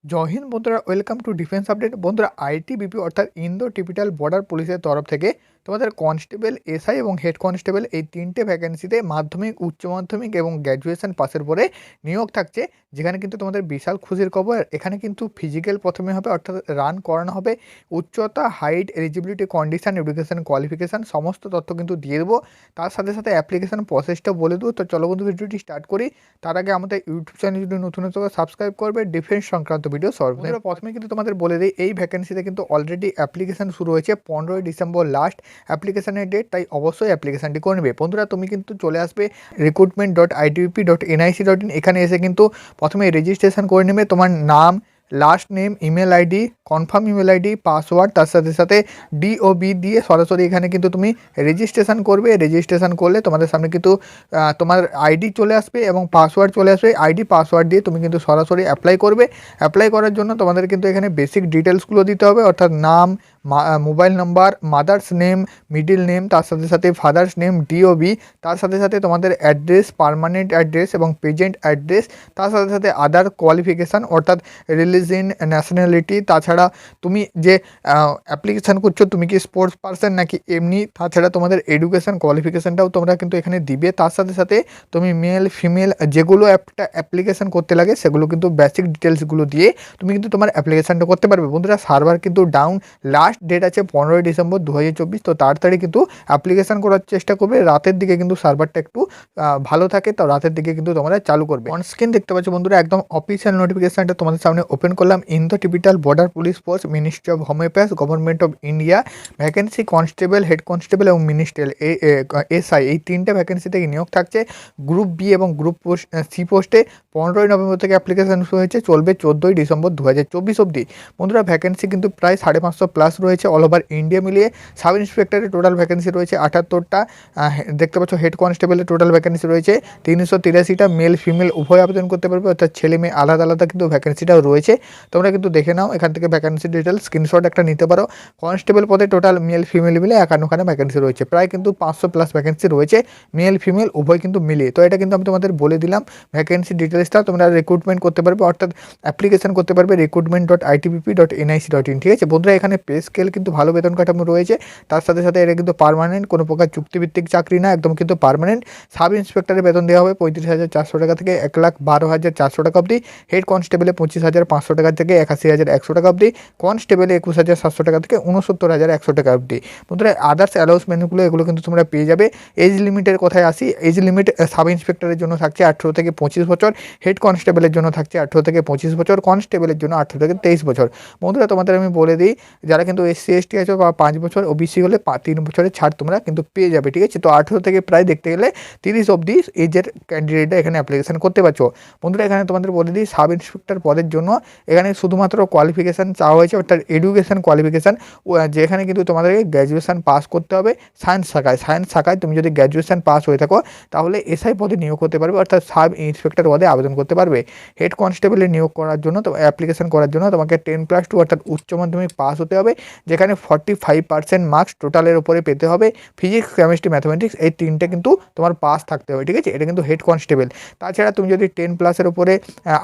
জয় হিন্দ বন্ধুরা, welcome to defence update. বন্ধুরা, ITBP অর্থাৎ ইন্দো টিবিটাল বর্ডার পুলিশের তরফ থেকে তোমাদের কনস্টেবল, এসআই এবং হেড কনস্টেবল এই তিনটে ভ্যাকেন্সিতে মাধ্যমিক, উচ্চ মাধ্যমিক এবং গ্র্যাজুয়েশন পাসের পরে নিয়োগ থাকছে, যেখানে কিন্তু তোমাদের বিশাল খুশির খবর। এখানে কিন্তু ফিজিক্যাল প্রথমে হবে, অর্থাৎ রান করানো হবে। উচ্চতা, height, eligibility condition, education qualification সমস্ত তথ্য কিন্তু দিয়ে দেবো। তার সাথে সাথে অ্যাপ্লিকেশন প্রসেসটা বলে দেবো। তো চলো বন্ধু, ভিডিওটি স্টার্ট করি। তার আগে আমাদের ইউটিউব চ্যানেল যদি নতুন হতো সাবস্ক্রাইব করবে ডিফেন্স সংক্রান্ত ভিডিও সলভ। প্রথমে কিন্তু তোমাদের বলে দিই, এই ভ্যাকেন্সিতে কিন্তু অলরেডি অ্যাপ্লিকেশন শুরু হয়েছে। 15ই ডিসেম্বর লাস্ট অ্যাপ্লিকেশনের ডেট, তাই অবশ্যই অ্যাপ্লিকেশনটি করে নেবে। বন্ধুরা, তুমি কিন্তু চলে আসবে recruitment.idp.nic.in, এখানে এসে কিন্তু প্রথমে রেজিস্ট্রেশন করে নেবে। তোমার নাম, last name, email ID, confirm email ID, password, তার সাথে সাথে ডিওবি দিয়ে সরাসরি এখানে কিন্তু তুমি রেজিস্ট্রেশন করবে। রেজিস্ট্রেশন করলে তোমাদের সামনে কিন্তু তোমার আইডি চলে আসবে এবং পাসওয়ার্ড চলে আসবে। আইডি পাসওয়ার্ড দিয়ে তুমি কিন্তু সরাসরি অ্যাপ্লাই করবে। অ্যাপ্লাই করার জন্য তোমাদের কিন্তু এখানে বেসিক ডিটেলসগুলো দিতে হবে, অর্থাৎ নাম, mobile number, mother's name, middle name, তার সাথে সাথে ফাদার্স নেম, ডিওবি, তার সাথে সাথে তোমাদের অ্যাড্রেস, পার্মানেন্ট অ্যাড্রেস এবং প্রেজেন্ট অ্যাড্রেস, তার সাথে সাথে আদার কোয়ালিফিকেশান অর্থাৎ রিলিজিয়ন, ন্যাশনালিটি, তাছাড়া তুমি যে অ্যাপ্লিকেশান করছো তুমি কি স্পোর্টস পার্সন নাকি এমনি, তাছাড়া তোমাদের এডুকেশান কোয়ালিফিকেশানটাও তোমরা কিন্তু এখানে দিবে। তার সাথে সাথে তুমি মেল ফিমেল যেগুলো একটা অ্যাপ্লিকেশান করতে লাগে সেগুলো কিন্তু বেসিক ডিটেলসগুলো দিয়ে তুমি কিন্তু তোমার অ্যাপ্লিকেশানটা করতে পারবে। বন্ধুরা, সার্ভার কিন্তু ডাউন, লাস্ট ডেট আছে 15ই ডিসেম্বর 2024। তো তাড়াতাড়ি কিন্তু অ্যাপ্লিকেশান করার চেষ্টা করবে। রাতের দিকে কিন্তু সার্ভারটা একটু ভালো থাকে, তো রাতের দিকে কিন্তু তোমরা চালু করবে। অন স্ক্রিন দেখতে পাচ্ছ বন্ধুরা, একদম অফিসিয়াল নোটিফিকেশনটা তোমাদের সামনে ওপেন করলাম। Indo Tibetan border police force, ministry of home affairs, government of India, vacancy constable, head constable এবং মিনিস্ট্রিয়াল এসআই, এই তিনটে ভ্যাকেন্সি থেকে নিয়োগ থাকছে। গ্রুপ বি এবং গ্রুপ সি পোস্টে 15ই নভেম্বর থেকে অ্যাপ্লিকেশন শুরু হয়েছে, চলবে 14ই ডিসেম্বর 2024 অবধি। বন্ধুরা, ভ্যাকেন্সি কিন্তু প্রায় 550 প্লাস রয়েছে অল ওভার ইন্ডিয়া মিলিয়ে। সাব ইন্সপেক্টরের টোটাল ভ্যাকেন্সি রয়েছে 78টা। দেখতে পাচ্ছ হেড কনস্টেবলের টোটাল ভ্যাকেন্সি রয়েছে 383টা। মেল ফিমেল উভয় আবেদন করতে পারবে, অর্থাৎ ছেলে মেয়ে আলাদা আলাদা কিন্তু ভ্যাকেন্সিটাও রয়েছে। তোমরা কিন্তু দেখে নাও এখান থেকে ভ্যাকেন্সি ডিটেলস স্ক্রিনশট একটা নিতে পারো। কনস্টেবল পদে টোটাল মেল ফিমেল মিলে 51খানা ভ্যাকেন্সি রয়েছে। প্রায় কিন্তু 500 প্লাস ভ্যাকেন্সি রয়েছে, মেল ফিমেল উভয় কিন্তু মিলিয়ে। তো এটা কিন্তু আমি তোমাদের বলে দিলাম ভ্যাকেন্সি ডিটেলসটা। তোমরা রিক্রুটমেন্ট করতে পারবে, অর্থাৎ অ্যাপ্লিকেশন করতে পারবে recruitment.itbp.nic.in। ঠিক আছে বন্ধুরা, এখানে পে স্কেল কিন্তু ভালো বেতন কাঠামো রয়েছে। তার সাথে সাথে এটা কিন্তু পার্মানেন্ট, কোনো প্রকার চুক্তিভিত্তিক চাকরি না, একদম কিন্তু পার্মানেন্ট। সাব ইন্সপেক্টরের বেতন দেওয়া হবে 35,400 টাকা থেকে 1,12,400 টাকা অবধি। হেড কনস্টেবলে 25,500 টাকা থেকে 81,100 টাকা অবধি। কনস্টেবলে 21,700 টাকা থেকে 69,100 টাকা অবধি। বন্ধুরা, আদার্স অ্যালাউন্সমেন্টগুলো এগুলো কিন্তু তোমরা পেয়ে যাবে। এজ লিমিটের কথায় আসি, এজ লিমিট সাব ইন্সপেক্টরের জন্য থাকছে 18 থেকে 25 বছর, হেড কনস্টেবলের জন্য থাকছে 18 থেকে 25 বছর, কনস্টেবলের জন্য 18 থেকে 23 বছর। বন্ধুরা, তোমাদের আমি বলে দিই, যারা কিন্তু এসসি এসটি আছে বা 5 বছর, ওবিসি হলে 3 বছরের ছাড় তোমরা কিন্তু পেয়ে যাবে। ঠিক আছে, তো 18 থেকে প্রায় দেখতে গেলে 30 অবধি এজের ক্যান্ডিডেটরা এখানে অ্যাপ্লিকেশন করতে পারছো। বন্ধুরা, এখানে তোমাদের বলে দিই, সাব ইন্সপেক্টর পদের জন্য এখানে শুধুমাত্র কোয়ালিফিকেশান চাওয়া হয়েছে, অর্থাৎ এডুকেশান কোয়ালিফিকেশান, যেখানে কিন্তু তোমাদেরকে গ্র্যাজুয়েশান পাস করতে হবে সায়েন্স শাখায়। তুমি যদি গ্র্যাজুয়েশান পাস হয়ে থাকো তাহলে এসআই পদে নিয়োগ করতে পারবে, অর্থাৎ সাব ইন্সপেক্টর পদে আবেদন করতে পারবে। হেড কনস্টেবলে নিয়োগ করার জন্য অ্যাপ্লিকেশন করার জন্য তোমাকে 10+2 অর্থাৎ উচ্চ মাধ্যমিক পাস হতে হবে, যেখানে 45% মার্কস টোটালের উপরে পেতে হবে। ফিজিক্স, কেমিস্ট্রি, ম্যাথামেটিক্স এই তিনটে কিন্তু তোমার পাস থাকতে হবে। ঠিক আছে, এটা কিন্তু হেড কনস্টেবল। তাছাড়া তুমি যদি 10+এর উপরে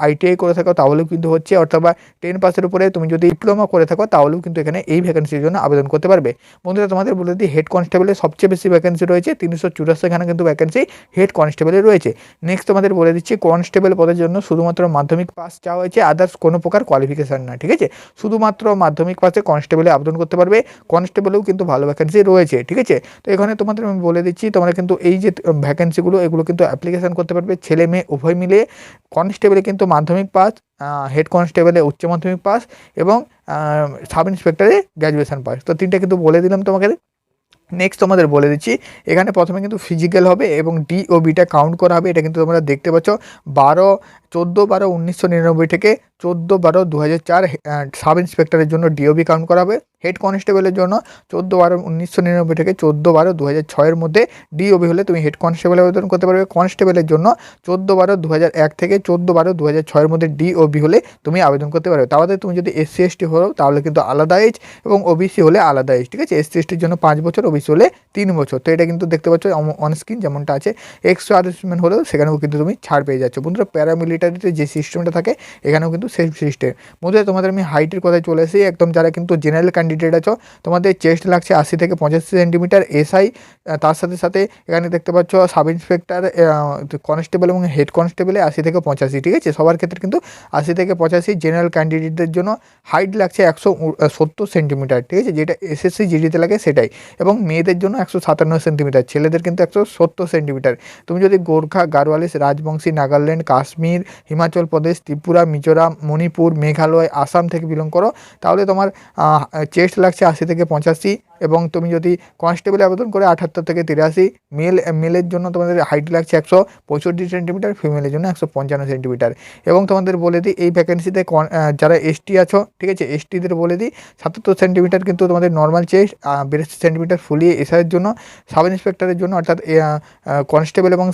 আইটিআই করে থাকো তাহলেও কিন্তু হচ্ছে, অথবা 10 পাসের উপরে তুমি যদি ডিপ্লোমা করে থাকো তাহলেও কিন্তু এখানে এই ভ্যাকেন্সির জন্য আবেদন করতে পারবে। বন্ধুরা, তোমাদের বলে দিই, হেড কনস্টেবলের সবচেয়ে বেশি ভ্যাকেন্সি রয়েছে 384খানা কিন্তু ভ্যাকেন্সি হেড কনস্টেবলের রয়েছে। নেক্সট তোমাদের বলে দিচ্ছি, কনস্টেবল পদের জন্য শুধুমাত্র মাধ্যমিক পাস চাওয়া হয়েছে, আদার্স কোনো প্রকার কোয়ালিফিকেশান না। ঠিক আছে, শুধুমাত্র মাধ্যমিক পাসে কনস্টেবলে আবেদন করতে পারবে। কনস্টেবলেও কিন্তু ভালো ভ্যাকেন্সি রয়েছে। ঠিক আছে, তো এখানে তোমাদের আমি বলে দিচ্ছি, তোমরা কিন্তু এই যে ভ্যাকেন্সিগুলো এগুলো কিন্তু অ্যাপ্লিকেশান করতে পারবে ছেলে মেয়ে উভয় মিলে। কনস্টেবলে কিন্তু মাধ্যমিক পাস, হেড কনস্টেবলে উচ্চ মাধ্যমিক পাস এবং সাব ইন্সপেক্টরে গ্র্যাজুয়েশন পাস। তো তিনটে কিন্তু বলে দিলাম তোমাকে। নেক্সট তোমাদের বলে দিচ্ছি, এখানে প্রথমে কিন্তু ফিজিক্যাল হবে এবং ডিওবিটা কাউন্ট করা হবে। এটা কিন্তু তোমরা দেখতে পাচ্ছ 14/12/1999 থেকে 14/12/2004 সাব ইন্সপেক্টরের জন্য ডিওবি কাউন্ট করা হবে। হেড কনস্টেবলের জন্য 14/12/1999 থেকে 14/12/2006 মধ্যে ডিওবি হলে তুমি হেড কনস্টেবল আবেদন করতে পারবে। কনস্টেবলের জন্য 14/12/2001 থেকে 14/12/2006 মধ্যে ডিওবি হলে তুমি আবেদন করতে পারবে। তাহলে তুমি যদি এসসি এসটি হও তাহলে কিন্তু আলাদা এজ এবং ওবিসি হলে আলাদা এজ। ঠিক আছে, এসসি এসটির জন্য 5 বছর, ওবিসি হলে 3 বছর। তো এটা কিন্তু দেখতে পাচ্ছ অন স্ক্রিন যেমনটা আছে। এক্সট্রা সার্ভিসম্যান হলেও সেখানেও কিন্তু তুমি ছাড় পেয়ে যাচ্ছ। বন্ধুরা, ক্যাটাগরিতে যে সিস্টেমটা থাকে এখানেও কিন্তু সেম সিস্টেম। বন্ধুরা তোমাদের আমি হাইটের কথায় চলে এসেছি, একদম যারা কিন্তু জেনারেল ক্যান্ডিডেট আছো তোমাদের চেস্ট লাগছে 80 থেকে 85 সেন্টিমিটার এসআই, তার সাথে সাথে এখানে দেখতে পাচ্ছ সাব ইন্সপেক্টর, কনস্টেবল এবং হেড কনস্টেবলে 80 থেকে 85, ঠিক আছে, সবার ক্ষেত্রে কিন্তু 80 থেকে 85। জেনারেল ক্যান্ডিডেটদের জন্য হাইট লাগছে 170 সেন্টিমিটার, ঠিক আছে, যেটা এসএসসি জিডিতে লাগে সেটাই, এবং মেয়েদের জন্য 157 সেন্টিমিটার, ছেলেদের কিন্তু 170 সেন্টিমিটার। তুমি যদি গোর্খা, গাড়োয়ালিস, রাজবংশী, নাগাল্যান্ড, কাশ্মীর, হিমাচল প্রদেশ, ত্রিপুরা, মিজোরাম, মণিপুর, মেঘালয়, আসাম থেকে বিলং করো তাহলে তোমার চেস্ট লাগছে 80 থেকে 85, এবং তুমি যদি কনস্টেবলে আবেদন করে 78 থেকে 83। মেলের জন্য তোমাদের হাইট লাগছে 165 সেন্টিমিটার, ফিমেলের জন্য 155 সেন্টিমিটার। এবং তোমাদের বলে দিই এই ভ্যাকেন্সিতে যারা এসটি আছো, ঠিক আছে, এসটিদের বলে দিই 77 সেন্টিমিটার কিন্তু তোমাদের নর্মাল চেস্ট, 82 সেন্টিমিটার ফুলি এসআইয়ের জন্য, সাব ইন্সপেক্টরের জন্য অর্থাৎ কনস্টেবল এবং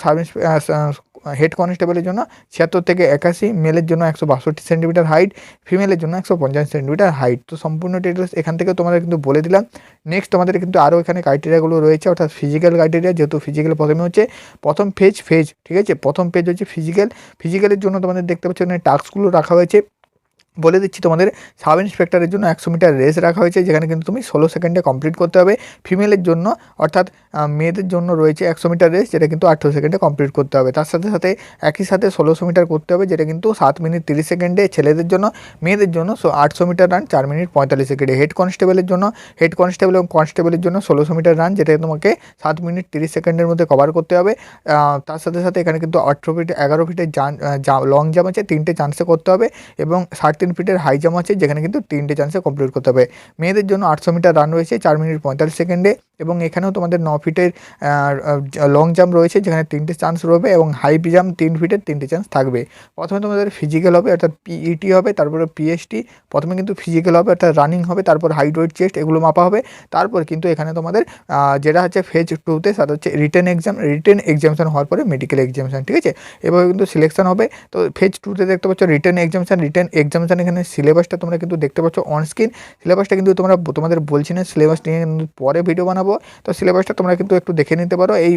হেড কনস্টেবলের জন্য 76 থেকে 81, মেলের জন্য 162 সেন্টিমিটার হাইট, ফিমেলের জন্য 150 সেন্টিমিটার হাইট। তো সম্পূর্ণ ডিটেলস এখান থেকে তোমাদের কিন্তু বলে দিলাম। নেক্সট তোমাদের কিন্তু আরও এখানে ক্রাইটেরিয়াগুলো রয়েছে, অর্থাৎ ফিজিক্যাল ক্রাইটেরিয়া, যেহেতু ফিজিক্যাল প্রথমে হচ্ছে প্রথম ফেজ, ঠিক আছে, প্রথম পেজ হচ্ছে ফিজিক্যালের জন্য তোমাদের দেখতে পাচ্ছ এখানে টাস্কগুলো রাখা হয়েছে। বলে দিচ্ছি তোমাদের সাব ইন্সপেক্টরের জন্য 100 মিটার রেস রাখা হয়েছে, যেখানে কিন্তু তুমি 16 সেকেন্ডে কমপ্লিট করতে হবে। ফিমেলের জন্য অর্থাৎ মেয়েদের জন্য রয়েছে 100 মিটার রেস, যেটা কিন্তু 18 সেকেন্ডে কমপ্লিট করতে হবে। তার সাথে সাথে একই সাথে 1600 মিটার করতে হবে, যেটা কিন্তু 7 মিনিট 30 সেকেন্ডে ছেলেদের জন্য। মেয়েদের জন্য 800 মিটার রান 4 মিনিট 45 সেকেন্ডে। হেড কনস্টেবল এবং কনস্টেবলের জন্য 1600 মিটার রান, যেটা তোমাকে 7 মিনিট 30 সেকেন্ডের মধ্যে কভার করতে হবে। তার সাথে সাথে এখানে কিন্তু 18 ফিট 11 ফিটের লং জাম্প আছে, 3টে চান্সে করতে হবে, এবং 3.5 ফিটের হাই জাম্প আছে, যেখানে কিন্তু 3টে চান্সে কমপ্লিট করতে হবে। মেয়েদের জন্য 800 মিটার রান রয়েছে 4 মিনিট 45 সেকেন্ডে, এবং এখানেও তোমাদের 9 ফিটের লং জাম্প রয়েছে, যেখানে 3টে চান্স রয়েছে, এবং হাই জাম্প 3 ফিটের 3টে চান্স থাকবে। প্রথমে তোমাদের ফিজিক্যাল হবে, অর্থাৎ পিইটি হবে, তারপরে পিএসটি। প্রথমে কিন্তু ফিজিক্যাল হবে, অর্থাৎ রানিং হবে, তারপর হাইট, ওয়েট, চেস্ট এগুলো মাপা হবে। তারপর কিন্তু এখানে তোমাদের যেটা হচ্ছে ফেজ 2তে সেটা হচ্ছে রিটেন এক্সামিনেশন হওয়ার পরে মেডিকেল এক্সামিনেশন, ঠিক আছে, এভাবে কিন্তু সিলেকশন হবে। তো ফেজ 2তে দেখতে পাচ্ছ রিটেন এক্সামিনেশন, এখানে সিলেবাসটা তোমরা কিন্তু দেখতে পাচ্ছ অন স্ক্রিন। সিলেবাসটা কিন্তু তোমাদের বলছি না, সিলেবাস নিয়ে কিন্তু পরে ভিডিও বানাবো। তো সিলেবাসটা তোমরা কিন্তু একটু দেখে নিতে পারো। এই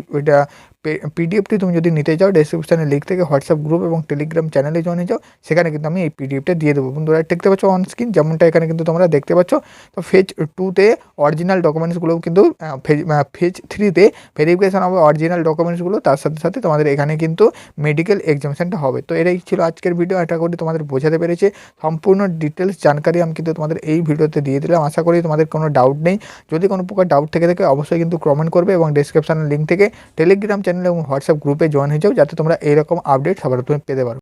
পিডিএফটি তুমি যদি নিতে চাও ডেসক্রিপশনে লিঙ্ক থেকে হোয়াটসঅ্যাপ গ্রুপ এবং টেলিগ্রাম চ্যানেলে জয়েন যাও, সেখানে কিন্তু আমি এই পিডিএফটা দিয়ে দেবো। বন্ধুরা দেখতে পাচ্ছ অন স্ক্রিন, যেমনটা এখানে কিন্তু তোমরা দেখতে পাচ্ছ। তো ফেজ 2তে অরিজিনাল ডকুমেন্টসগুলো কিন্তু ফেজ 3তে ভেরিফিকেশন হবে অরিজিনাল ডকুমেন্টসগুলো, তার সাথে সাথে তোমাদের এখানে কিন্তু মেডিকেল এক্সামিনেশনটা হবে। তো এটাই ছিল আজকের ভিডিও, এটা করে তোমাদের বোঝাতে পেরেছে। সম্পূর্ণ ডিটেলস জানকারি আমি কিন্তু তোমাদের এই ভিডিওতে দিয়ে দিলাম। আশা করি তোমাদের কোনো ডাউট নেই। যদি কোনো প্রকার ডাউট থেকে থাকে অবশ্যই কিন্তু কমেন্ট করবে, এবং ডেসক্রিপশনের লিঙ্ক থেকে টেলিগ্রাম চ্যানেল এবং হোয়াটসঅ্যাপ গ্রুপে জয়েন হয়ে যাও, যাতে তোমরা এইরকম আপডেট সবার প্রথমে পেতে পারো।